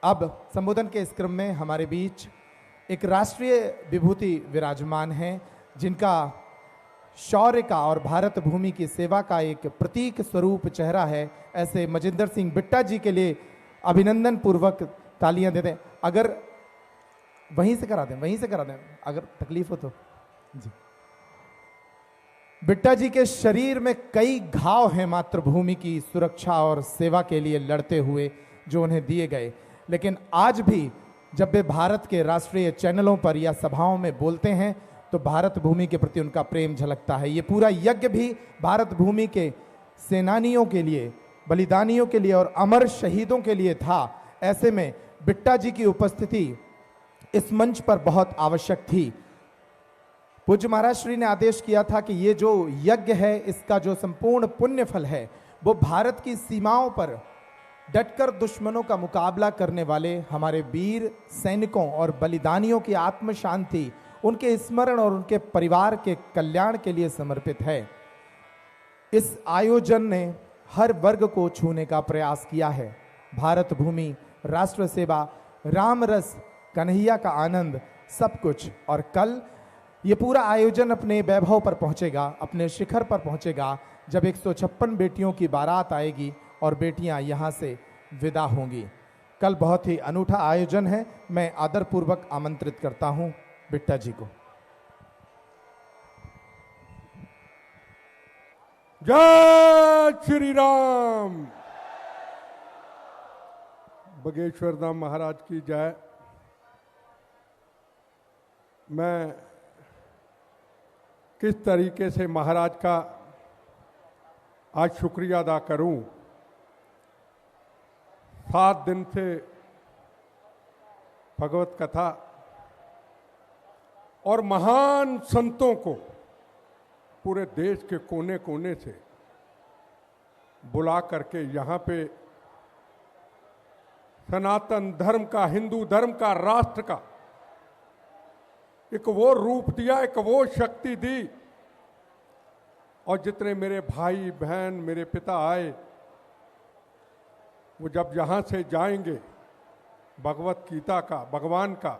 अब संबोधन के इस क्रम में हमारे बीच एक राष्ट्रीय विभूति विराजमान हैं, जिनका शौर्य का और भारत भूमि की सेवा का एक प्रतीक स्वरूप चेहरा है। ऐसे मजिंदर सिंह बिट्टा जी के लिए अभिनंदन पूर्वक तालियां दे दें। अगर वहीं से करा दें अगर तकलीफ हो तो जी। बिट्टा जी के शरीर में कई घाव हैं मातृभूमि की सुरक्षा और सेवा के लिए लड़ते हुए जो उन्हें दिए गए, लेकिन आज भी जब वे भारत के राष्ट्रीय चैनलों पर या सभाओं में बोलते हैं तो भारत भूमि के प्रति उनका प्रेम झलकता है। ये पूरा यज्ञ भी भारत भूमि के सेनानियों के लिए, बलिदानियों के लिए और अमर शहीदों के लिए था। ऐसे में बिट्टा जी की उपस्थिति इस मंच पर बहुत आवश्यक थी। पूज्य महाराज श्री ने आदेश किया था कि ये जो यज्ञ है, इसका जो संपूर्ण पुण्य फल है वो भारत की सीमाओं पर डटकर दुश्मनों का मुकाबला करने वाले हमारे वीर सैनिकों और बलिदानियों की आत्म शांति, उनके स्मरण और उनके परिवार के कल्याण के लिए समर्पित है। इस आयोजन ने हर वर्ग को छूने का प्रयास किया है। भारत भूमि, राष्ट्र सेवा, राम रस, कन्हैया का आनंद, सब कुछ। और कल ये पूरा आयोजन अपने वैभव पर पहुंचेगा, अपने शिखर पर पहुंचेगा जब 156 बेटियों की बारात आएगी और बेटियां यहां से विदा होंगी। कल बहुत ही अनूठा आयोजन है। मैं आदरपूर्वक आमंत्रित करता हूं बिट्टा जी को। जय श्री राम। बगेश्वर धाम महाराज की जय। मैं किस तरीके से महाराज का आज शुक्रिया अदा करूं। 7 दिन से भगवत कथा और महान संतों को पूरे देश के कोने कोने से बुला करके यहाँ पे सनातन धर्म का, हिंदू धर्म का, राष्ट्र का एक वो रूप दिया, एक वो शक्ति दी। और जितने मेरे भाई बहन, मेरे पिता आए, वो जब यहां से जाएंगे भगवत गीता का, भगवान का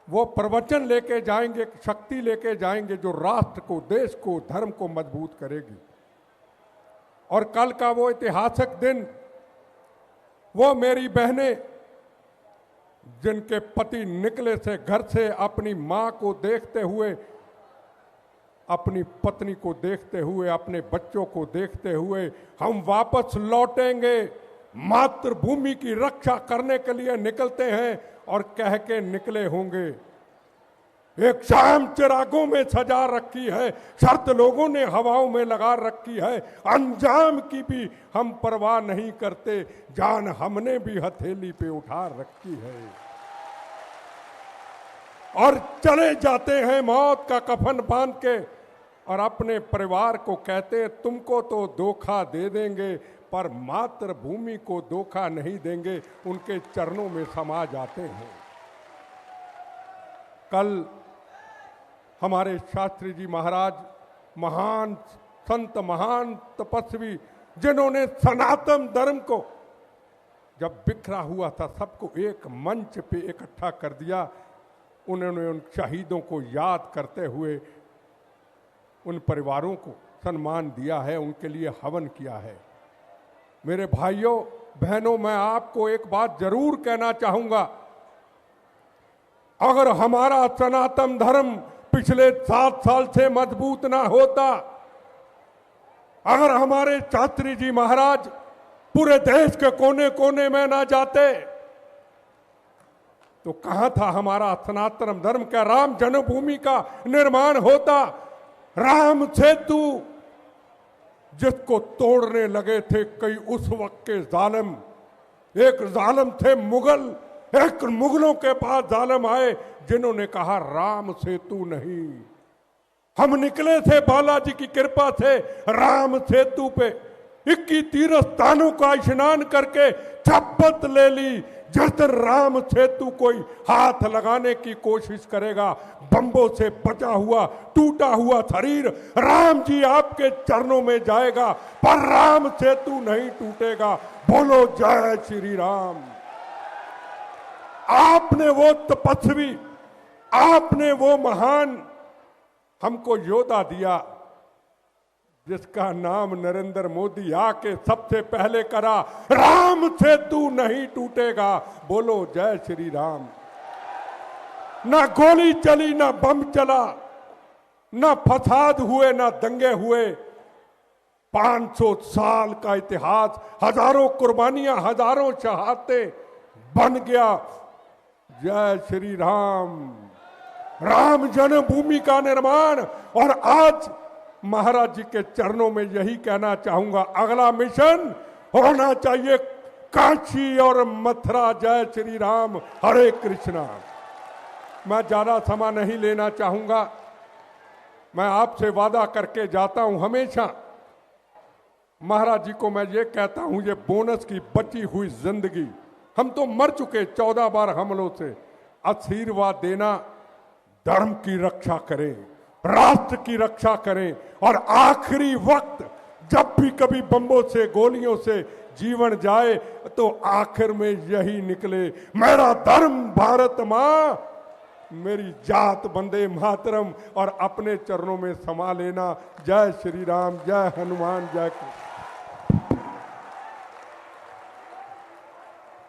वो प्रवचन लेके जाएंगे, शक्ति लेके जाएंगे जो राष्ट्र को, देश को, धर्म को मजबूत करेगी। और कल का वो ऐतिहासिक दिन, वो मेरी बहनें जिनके पति निकले से घर से अपनी मां को देखते हुए, अपनी पत्नी को देखते हुए, अपने बच्चों को देखते हुए हम वापस लौटेंगे, मातृभूमि की रक्षा करने के लिए निकलते हैं और कह के निकले होंगे। एक शाम चिरागों में सजा रखी है, शर्त लोगों ने हवाओं में लगा रखी है, अंजाम की भी हम परवाह नहीं करते, जान हमने भी हथेली पे उठा रखी है। और चले जाते हैं मौत का कफन बांध के और अपने परिवार को कहते तुमको तो धोखा दे देंगे पर मातृभूमि को धोखा नहीं देंगे, उनके चरणों में समा जाते हैं। कल हमारे शास्त्री जी महाराज, महान संत, महान तपस्वी, जिन्होंने सनातन धर्म को जब बिखरा हुआ था सबको एक मंच पे इकट्ठा कर दिया, उन्होंने उन शहीदों को याद करते हुए उन परिवारों को सम्मान दिया है, उनके लिए हवन किया है। मेरे भाइयों बहनों, मैं आपको एक बात जरूर कहना चाहूंगा, अगर हमारा सनातन धर्म पिछले 7 साल से मजबूत ना होता, अगर हमारे शास्त्री जी महाराज पूरे देश के कोने कोने में ना जाते, तो कहां था हमारा सनातन धर्म का? राम जन्मभूमि का निर्माण होता, राम सेतु जिसको तोड़ने लगे थे कई उस वक्त के जालिम। एक जालिम थे मुगल, एक मुगलों के पास जालिम आए जिन्होंने कहा राम सेतु नहीं। हम निकले थे बालाजी की कृपा से राम सेतु पे, 21 तीर्थ स्थानों का स्नान करके शपथ ले ली, जिस दिन राम सेतु कोई हाथ लगाने की कोशिश करेगा, बम्बों से बचा हुआ टूटा हुआ शरीर राम जी आपके चरणों में जाएगा, पर राम सेतु नहीं टूटेगा। बोलो जय श्री राम। आपने वो तपस्वी, आपने वो महान हमको योद्धा दिया जिसका नाम नरेंद्र मोदी आके सबसे पहले करा, राम से तू नहीं टूटेगा। बोलो जय श्री राम। ना गोली चली, ना बम चला, ना फसाद हुए, ना दंगे हुए। 500 साल का इतिहास, हजारों कुर्बानियां, हजारों शहादतें बन गया। जय श्री राम। राम जन्मभूमि का निर्माण। और आज महाराज जी के चरणों में यही कहना चाहूंगा, अगला मिशन होना चाहिए काशी और मथुरा। जय श्री राम। हरे कृष्णा। मैं ज्यादा समय नहीं लेना चाहूंगा। मैं आपसे वादा करके जाता हूं, हमेशा महाराज जी को मैं ये कहता हूं, ये बोनस की बची हुई जिंदगी, हम तो मर चुके 14 बार हमलों से, आशीर्वाद देना, धर्म की रक्षा करें, राष्ट्र की रक्षा करें। और आखिरी वक्त जब भी कभी बम्बों से, गोलियों से जीवन जाए तो आखिर में यही निकले, मेरा धर्म भारत मां, मेरी जात वंदे मातरम, और अपने चरणों में समा लेना। जय श्री राम, जय हनुमान, जय कृष्ण।